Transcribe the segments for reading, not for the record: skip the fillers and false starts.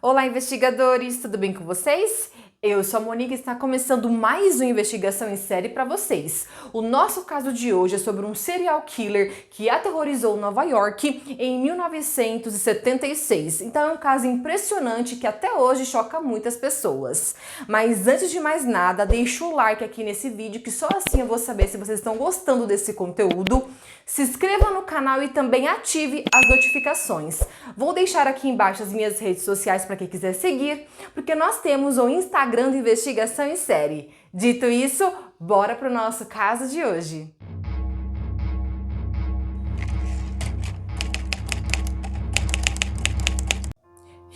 Olá, investigadores! Tudo bem com vocês? Eu sou a Monique e está começando mais uma investigação em série para vocês. O nosso caso de hoje é sobre um serial killer que aterrorizou Nova York em 1976. Então é um caso impressionante que até hoje choca muitas pessoas. Mas antes de mais nada, deixa o like aqui nesse vídeo que só assim eu vou saber se vocês estão gostando desse conteúdo. Se inscreva no canal e também ative as notificações. Vou deixar aqui embaixo as minhas redes sociais para quem quiser seguir, porque nós temos o Instagram de Investigação em Série. Dito isso, bora para o nosso caso de hoje.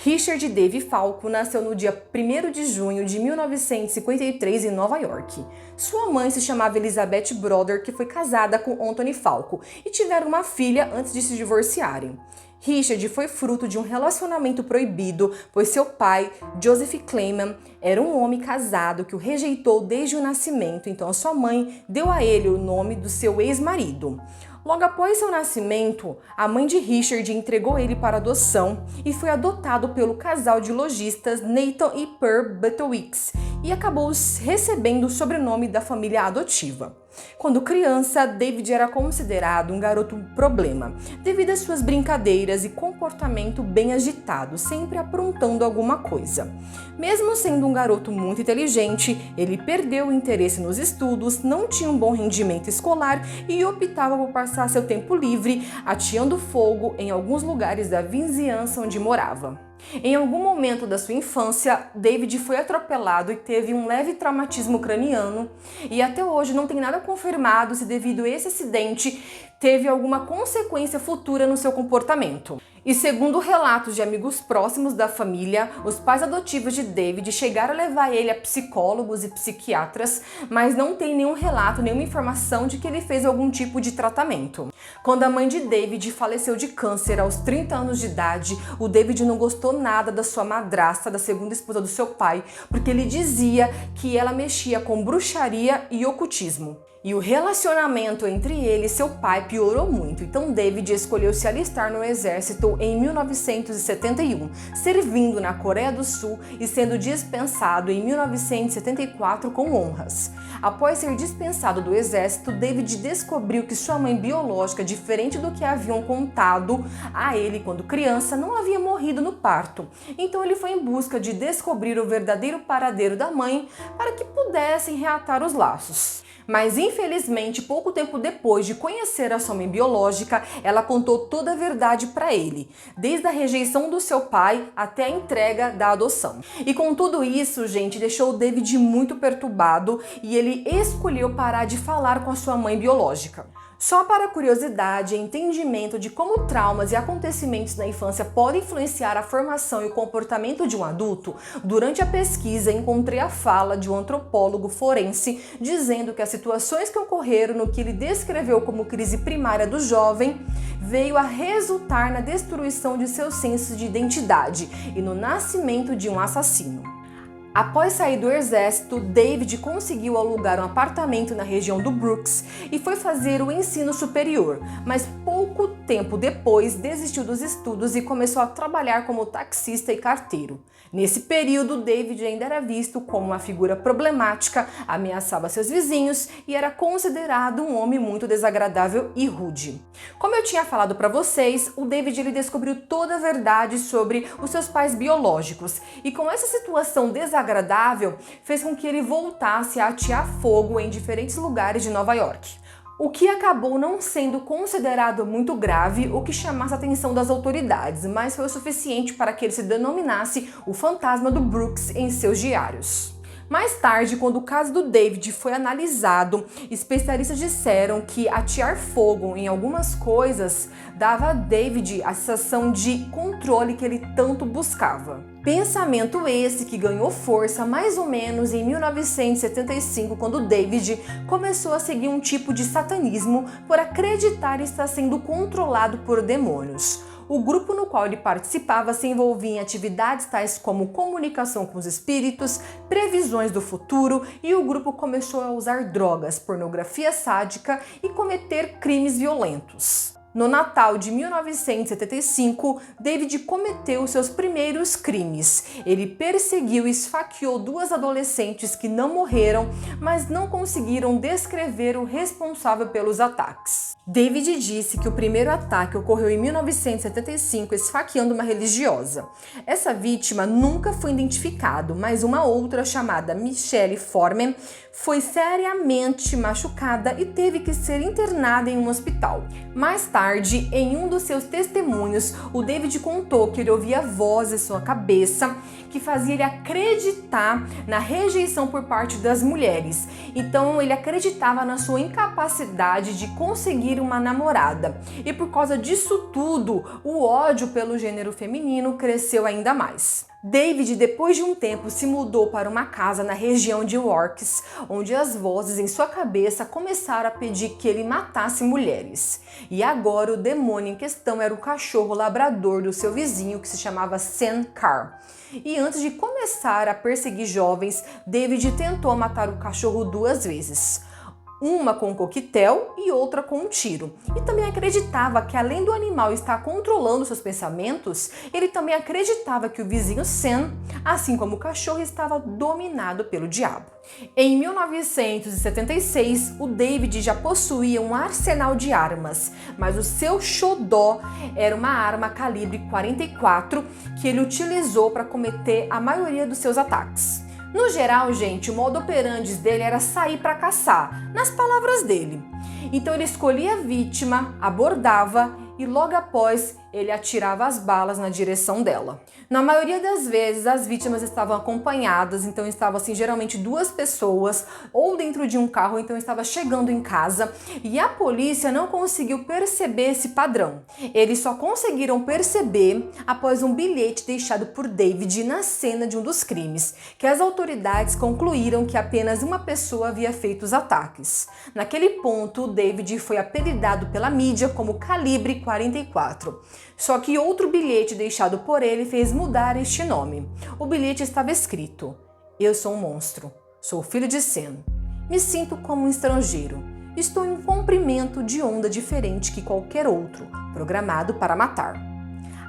Richard Dave Falco nasceu no dia 1º de junho de 1953 em Nova York. Sua mãe se chamava Elizabeth Brother, que foi casada com Anthony Falco, e tiveram uma filha antes de se divorciarem. Richard foi fruto de um relacionamento proibido, pois seu pai, Joseph Clayman, era um homem casado que o rejeitou desde o nascimento, então a sua mãe deu a ele o nome do seu ex-marido. Logo após seu nascimento, a mãe de Richard entregou ele para adoção e foi adotado pelo casal de lojistas Nathan e Pearl Butowicz e acabou recebendo o sobrenome da família adotiva. Quando criança, David era considerado um garoto problema, devido às suas brincadeiras e comportamento bem agitado, sempre aprontando alguma coisa. Mesmo sendo um garoto muito inteligente, ele perdeu o interesse nos estudos, não tinha um bom rendimento escolar e optava por passar seu tempo livre ateando fogo em alguns lugares da vizinhança onde morava. Em algum momento da sua infância, David foi atropelado e teve um leve traumatismo craniano, e até hoje não tem nada confirmado se devido a esse acidente teve alguma consequência futura no seu comportamento. E segundo relatos de amigos próximos da família, os pais adotivos de David chegaram a levar ele a psicólogos e psiquiatras, mas não tem nenhum relato, nenhuma informação de que ele fez algum tipo de tratamento. Quando a mãe de David faleceu de câncer aos 30 anos de idade, o David não gostou nada da sua madrasta, da segunda esposa do seu pai, porque ele dizia que ela mexia com bruxaria e ocultismo. E o relacionamento entre ele e seu pai piorou muito, então David escolheu se alistar no exército em 1971, servindo na Coreia do Sul e sendo dispensado em 1974 com honras. Após ser dispensado do exército, David descobriu que sua mãe biológica, diferente do que haviam contado a ele quando criança, não havia morrido no parto. Então ele foi em busca de descobrir o verdadeiro paradeiro da mãe para que pudessem reatar os laços. Mas infelizmente, pouco tempo depois de conhecer a sua mãe biológica, ela contou toda a verdade para ele, desde a rejeição do seu pai até a entrega da adoção. E com tudo isso, gente, deixou o David muito perturbado e ele escolheu parar de falar com a sua mãe biológica. Só para curiosidade e entendimento de como traumas e acontecimentos na infância podem influenciar a formação e o comportamento de um adulto, durante a pesquisa encontrei a fala de um antropólogo forense dizendo que as situações que ocorreram no que ele descreveu como crise primária do jovem veio a resultar na destruição de seu senso de identidade e no nascimento de um assassino. Após sair do exército, David conseguiu alugar um apartamento na região do Brooks e foi fazer o ensino superior, mas pouco tempo depois desistiu dos estudos e começou a trabalhar como taxista e carteiro. Nesse período, David ainda era visto como uma figura problemática, ameaçava seus vizinhos e era considerado um homem muito desagradável e rude. Como eu tinha falado para vocês, o David ele descobriu toda a verdade sobre os seus pais biológicos e com essa situação desagradável fez com que ele voltasse a atear fogo em diferentes lugares de Nova York. O que acabou não sendo considerado muito grave, o que chamasse a atenção das autoridades, mas foi o suficiente para que ele se denominasse o fantasma do Brooks em seus diários. Mais tarde, quando o caso do David foi analisado, especialistas disseram que atear fogo em algumas coisas dava a David a sensação de controle que ele tanto buscava. Pensamento esse que ganhou força mais ou menos em 1975, quando David começou a seguir um tipo de satanismo por acreditar estar sendo controlado por demônios. O grupo no qual ele participava se envolvia em atividades tais como comunicação com os espíritos, previsões do futuro, e o grupo começou a usar drogas, pornografia sádica e cometer crimes violentos. No Natal de 1975, David cometeu seus primeiros crimes. Ele perseguiu e esfaqueou duas adolescentes que não morreram, mas não conseguiram descrever o responsável pelos ataques. David disse que o primeiro ataque ocorreu em 1975, esfaqueando uma religiosa. Essa vítima nunca foi identificada, mas uma outra, chamada Michelle Foreman, foi seriamente machucada e teve que ser internada em um hospital. Mais tarde, em um dos seus testemunhos, o David contou que ele ouvia vozes em sua cabeça que fazia ele acreditar na rejeição por parte das mulheres. Então ele acreditava na sua incapacidade de conseguir uma namorada. E por causa disso tudo, o ódio pelo gênero feminino cresceu ainda mais. David, depois de um tempo, se mudou para uma casa na região de Yorks, onde as vozes em sua cabeça começaram a pedir que ele matasse mulheres. E agora o demônio em questão era o cachorro labrador do seu vizinho, que se chamava Sam Carr. E antes de começar a perseguir jovens, David tentou matar o cachorro 2 vezes. Uma com um coquetel e outra com um tiro. E também acreditava que, além do animal estar controlando seus pensamentos, ele também acreditava que o vizinho Sam, assim como o cachorro, estava dominado pelo diabo. Em 1976, o David já possuía um arsenal de armas, mas o seu xodó era uma arma calibre 44 que ele utilizou para cometer a maioria dos seus ataques. No geral, gente, o modo operandi dele era sair para caçar, nas palavras dele. Então ele escolhia a vítima, abordava e logo após ele atirava as balas na direção dela. Na maioria das vezes, as vítimas estavam acompanhadas, então estavam assim, geralmente 2 pessoas, ou dentro de um carro, então estava chegando em casa, e a polícia não conseguiu perceber esse padrão. Eles só conseguiram perceber após um bilhete deixado por David na cena de um dos crimes, que as autoridades concluíram que apenas uma pessoa havia feito os ataques. Naquele ponto, David foi apelidado pela mídia como Calibre 44. Só que outro bilhete deixado por ele fez mudar este nome. O bilhete estava escrito: "Eu sou um monstro, sou filho de Sam, me sinto como um estrangeiro, estou em um comprimento de onda diferente que qualquer outro, programado para matar."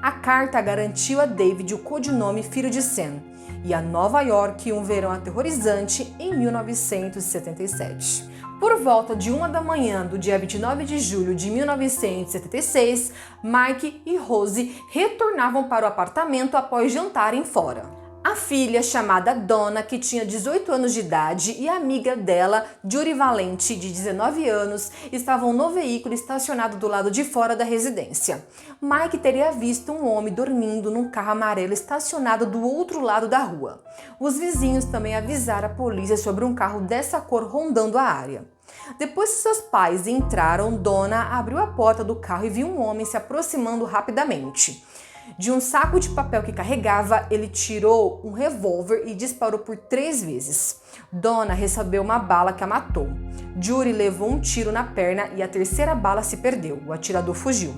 A carta garantiu a David o codinome Filho de Sam e a Nova York um verão aterrorizante em 1977. Por volta de 1 da manhã do dia 29 de julho de 1976, Mike e Rose retornavam para o apartamento após jantarem fora. A filha, chamada Donna, que tinha 18 anos de idade, e a amiga dela, Judy Valente, de 19 anos, estavam no veículo estacionado do lado de fora da residência. Mike teria visto um homem dormindo num carro amarelo estacionado do outro lado da rua. Os vizinhos também avisaram a polícia sobre um carro dessa cor rondando a área. Depois que seus pais entraram, Donna abriu a porta do carro e viu um homem se aproximando rapidamente. De um saco de papel que carregava, ele tirou um revólver e disparou por 3 vezes. Donna recebeu uma bala que a matou. Judy levou um tiro na perna e a 3ª bala se perdeu. O atirador fugiu.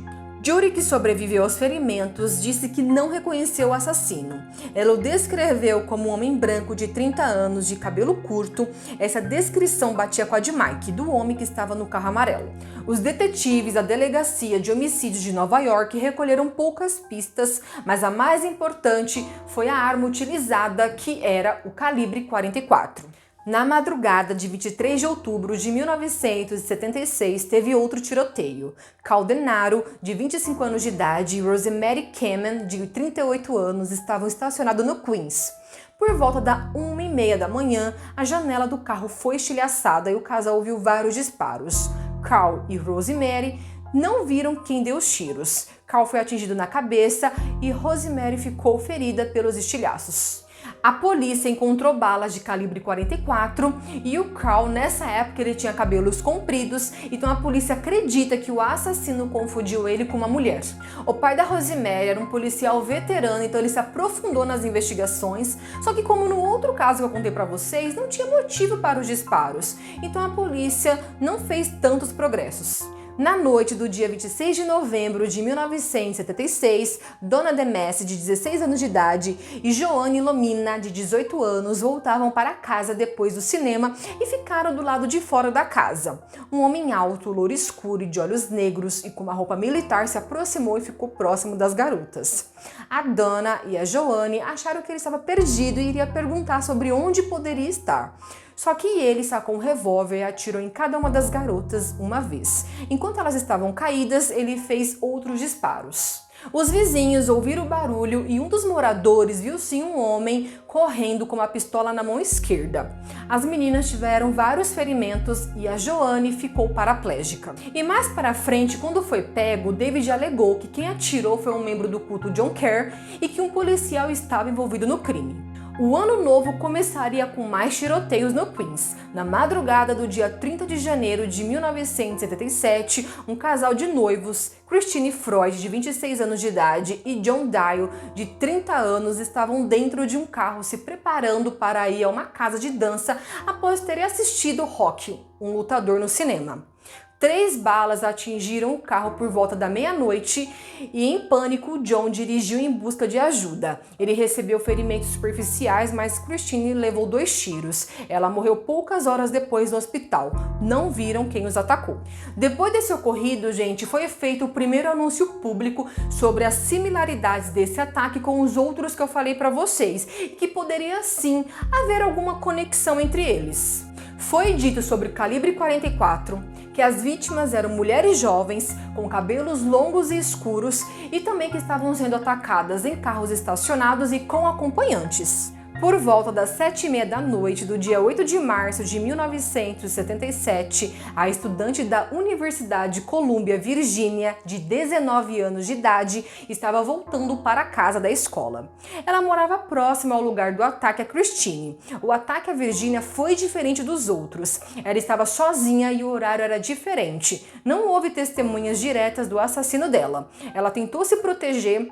Judy, que sobreviveu aos ferimentos, disse que não reconheceu o assassino. Ela o descreveu como um homem branco de 30 anos, de cabelo curto. Essa descrição batia com a de Mike, do homem que estava no carro amarelo. Os detetives da Delegacia de Homicídios de Nova York recolheram poucas pistas, mas a mais importante foi a arma utilizada, que era o calibre 44. Na madrugada de 23 de outubro de 1976, teve outro tiroteio. Caldenaro, de 25 anos de idade, e Rosemary Kamen, de 38 anos, estavam estacionados no Queens. Por volta da 1h30 da manhã, a janela do carro foi estilhaçada e o casal ouviu vários disparos. Carl e Rosemary não viram quem deu os tiros. Carl foi atingido na cabeça e Rosemary ficou ferida pelos estilhaços. A polícia encontrou balas de calibre 44 e o Carl, nessa época, ele tinha cabelos compridos, então a polícia acredita que o assassino confundiu ele com uma mulher. O pai da Rosemary era um policial veterano, então ele se aprofundou nas investigações, só que como no outro caso que eu contei pra vocês, não tinha motivo para os disparos, então a polícia não fez tantos progressos. Na noite do dia 26 de novembro de 1976, Donna DeMesse, de 16 anos de idade, e Joanne Lomina, de 18 anos, voltavam para casa depois do cinema e ficaram do lado de fora da casa. Um homem alto, louro escuro e de olhos negros e com uma roupa militar se aproximou e ficou próximo das garotas. A Donna e a Joanne acharam que ele estava perdido e iria perguntar sobre onde poderia estar. Só que ele sacou um revólver e atirou em cada uma das garotas uma vez. Enquanto elas estavam caídas, ele fez outros disparos. Os vizinhos ouviram o barulho e um dos moradores viu sim um homem correndo com uma pistola na mão esquerda. As meninas tiveram vários ferimentos e a Joanne ficou paraplégica. E mais para frente, quando foi pego, David alegou que quem atirou foi um membro do culto John Kerr e que um policial estava envolvido no crime. O ano novo começaria com mais tiroteios no Queens. Na madrugada do dia 30 de janeiro de 1977, um casal de noivos, Christine Freud, de 26 anos de idade, e John Dial, de 30 anos, estavam dentro de um carro se preparando para ir a uma casa de dança após terem assistido Rocky, um lutador, no cinema. 3 balas atingiram o carro por volta da meia-noite e, em pânico, John dirigiu em busca de ajuda. Ele recebeu ferimentos superficiais, mas Christine levou 2 tiros. Ela morreu poucas horas depois no hospital. Não viram quem os atacou. Depois desse ocorrido, gente, foi feito o primeiro anúncio público sobre as similaridades desse ataque com os outros que eu falei para vocês e que poderia sim haver alguma conexão entre eles. Foi dito sobre o calibre 44 que as vítimas eram mulheres jovens, com cabelos longos e escuros, e também que estavam sendo atacadas em carros estacionados e com acompanhantes. Por volta das 7h30 da noite do dia 8 de março de 1977, a estudante da Universidade Columbia, Virgínia, de 19 anos de idade, estava voltando para a casa da escola. Ela morava próxima ao lugar do ataque a Christine. O ataque à Virgínia foi diferente dos outros. Ela estava sozinha e o horário era diferente. Não houve testemunhas diretas do assassino dela. Ela tentou se proteger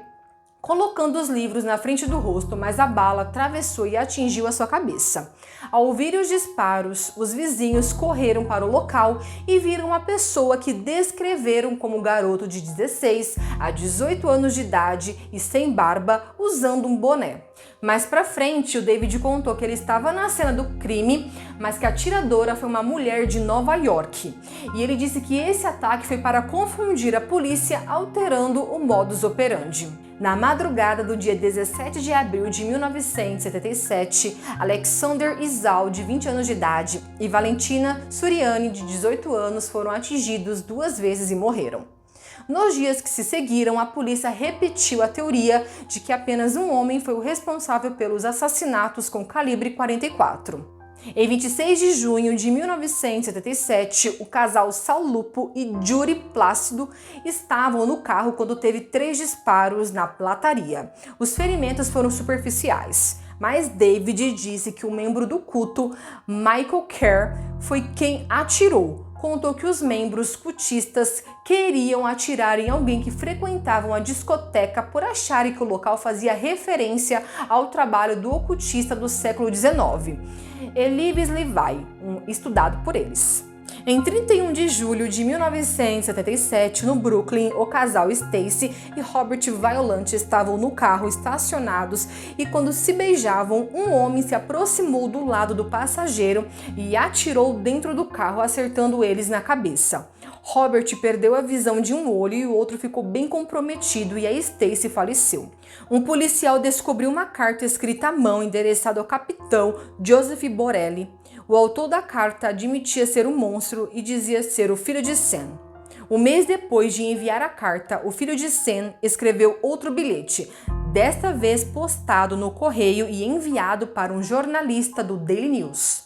colocando os livros na frente do rosto, mas a bala atravessou e atingiu a sua cabeça. Ao ouvir os disparos, os vizinhos correram para o local e viram uma pessoa que descreveram como um garoto de 16 a 18 anos de idade e sem barba, usando um boné. Mais pra frente, o David contou que ele estava na cena do crime, mas que a atiradora foi uma mulher de Nova York. E ele disse que esse ataque foi para confundir a polícia, alterando o modus operandi. Na madrugada do dia 17 de abril de 1977, Alexander Izal, de 20 anos de idade, e Valentina Suriani, de 18 anos, foram atingidos 2 vezes e morreram. Nos dias que se seguiram, a polícia repetiu a teoria de que apenas um homem foi o responsável pelos assassinatos com calibre 44. Em 26 de junho de 1977, o casal Sal Lupo e Judy Plácido estavam no carro quando teve 3 disparos na lataria. Os ferimentos foram superficiais, mas David disse que o membro do culto, Michael Kerr, foi quem atirou. Contou que os membros cultistas queriam atirar em alguém que frequentava a discoteca por acharem que o local fazia referência ao trabalho do ocultista do século XIX, Eliphas Levi, estudado por eles. Em 31 de julho de 1977, no Brooklyn, o casal Stacy e Robert Violante estavam no carro estacionados e, quando se beijavam, um homem se aproximou do lado do passageiro e atirou dentro do carro, acertando eles na cabeça. Robert perdeu a visão de um olho e o outro ficou bem comprometido e a Stacy faleceu. Um policial descobriu uma carta escrita à mão endereçada ao capitão Joseph Borelli. O autor da carta admitia ser um monstro e dizia ser o filho de Sam. Um mês depois de enviar a carta, o filho de Sam escreveu outro bilhete, desta vez postado no correio e enviado para um jornalista do Daily News.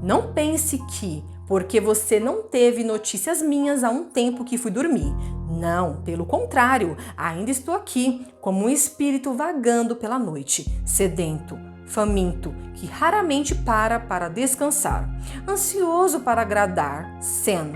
Não pense que, porque você não teve notícias minhas há um tempo que fui dormir. Não, pelo contrário, ainda estou aqui, como um espírito vagando pela noite, sedento, faminto, que raramente para descansar, ansioso para agradar, Sam.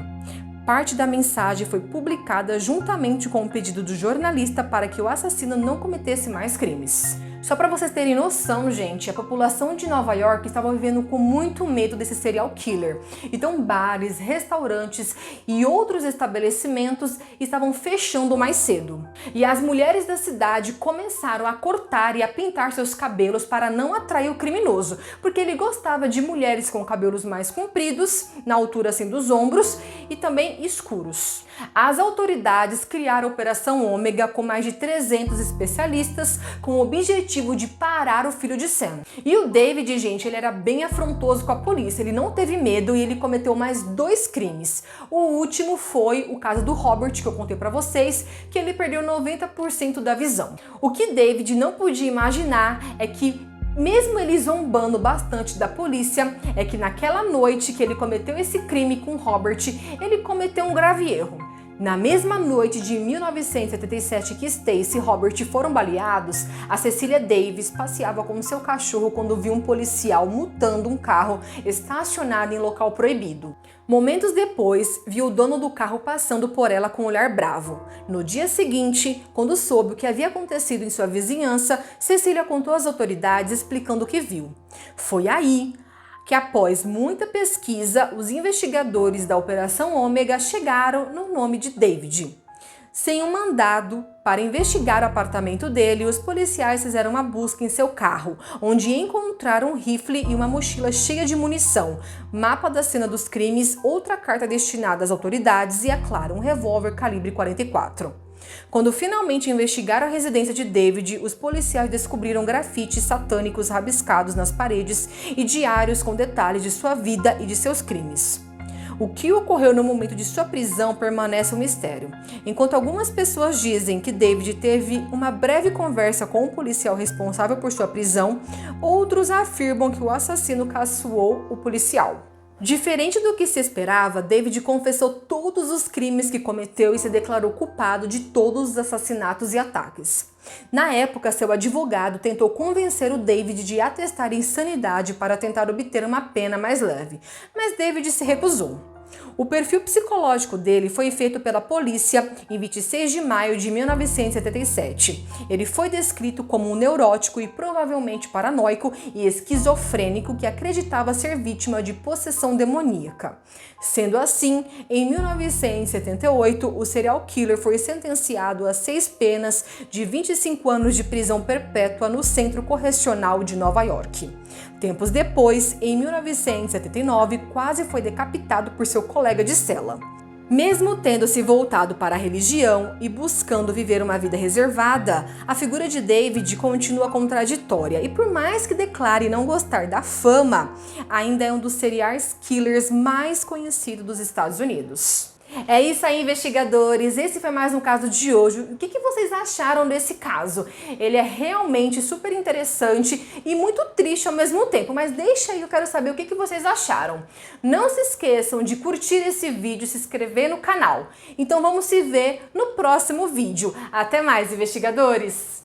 Parte da mensagem foi publicada juntamente com o pedido do jornalista para que o assassino não cometesse mais crimes. Só para vocês terem noção, gente, a população de Nova York estava vivendo com muito medo desse serial killer. Então bares, restaurantes e outros estabelecimentos estavam fechando mais cedo. E as mulheres da cidade começaram a cortar e a pintar seus cabelos para não atrair o criminoso, porque ele gostava de mulheres com cabelos mais compridos, na altura assim dos ombros, e também escuros. As autoridades criaram a Operação Ômega com mais de 300 especialistas com o objetivo de parar o filho de Sam. E o David, gente, ele era bem afrontoso com a polícia, ele não teve medo e ele cometeu mais 2 crimes. O último foi o caso do Robert, que eu contei pra vocês, que ele perdeu 90% da visão. O que David não podia imaginar é que mesmo ele zombando bastante da polícia, é que naquela noite que ele cometeu esse crime com Robert, ele cometeu um grave erro. Na mesma noite de 1977 que Stacy e Robert foram baleados, a Cecilia Davis passeava com seu cachorro quando viu um policial multando um carro estacionado em local proibido. Momentos depois, viu o dono do carro passando por ela com um olhar bravo. No dia seguinte, quando soube o que havia acontecido em sua vizinhança, Cecilia contou às autoridades explicando o que viu. Foi aí que, após muita pesquisa, os investigadores da Operação Ômega chegaram no nome de David. Sem um mandado para investigar o apartamento dele, os policiais fizeram uma busca em seu carro, onde encontraram um rifle e uma mochila cheia de munição, mapa da cena dos crimes, outra carta destinada às autoridades e, é claro, um revólver calibre 44. Quando finalmente investigaram a residência de David, os policiais descobriram grafites satânicos rabiscados nas paredes e diários com detalhes de sua vida e de seus crimes. O que ocorreu no momento de sua prisão permanece um mistério. Enquanto algumas pessoas dizem que David teve uma breve conversa com o policial responsável por sua prisão, outros afirmam que o assassino caçoou o policial. Diferente do que se esperava, David confessou todos os crimes que cometeu e se declarou culpado de todos os assassinatos e ataques. Na época, seu advogado tentou convencer o David de atestar insanidade para tentar obter uma pena mais leve, mas David se recusou. O perfil psicológico dele foi feito pela polícia em 26 de maio de 1977. Ele foi descrito como um neurótico e provavelmente paranoico e esquizofrênico que acreditava ser vítima de possessão demoníaca. Sendo assim, em 1978, o serial killer foi sentenciado a 6 penas de 25 anos de prisão perpétua no Centro Correcional de Nova York. Tempos depois, em 1979, quase foi decapitado por seu colega de cela. Mesmo tendo se voltado para a religião e buscando viver uma vida reservada, a figura de David continua contraditória e, por mais que declare não gostar da fama, ainda é um dos serial killers mais conhecidos dos Estados Unidos. É isso aí, investigadores, esse foi mais um caso de hoje. O que vocês acharam desse caso? Ele é realmente super interessante e muito triste ao mesmo tempo, mas deixa aí, eu quero saber o que vocês acharam. Não se esqueçam de curtir esse vídeo e se inscrever no canal. Então vamos se ver no próximo vídeo. Até mais, investigadores!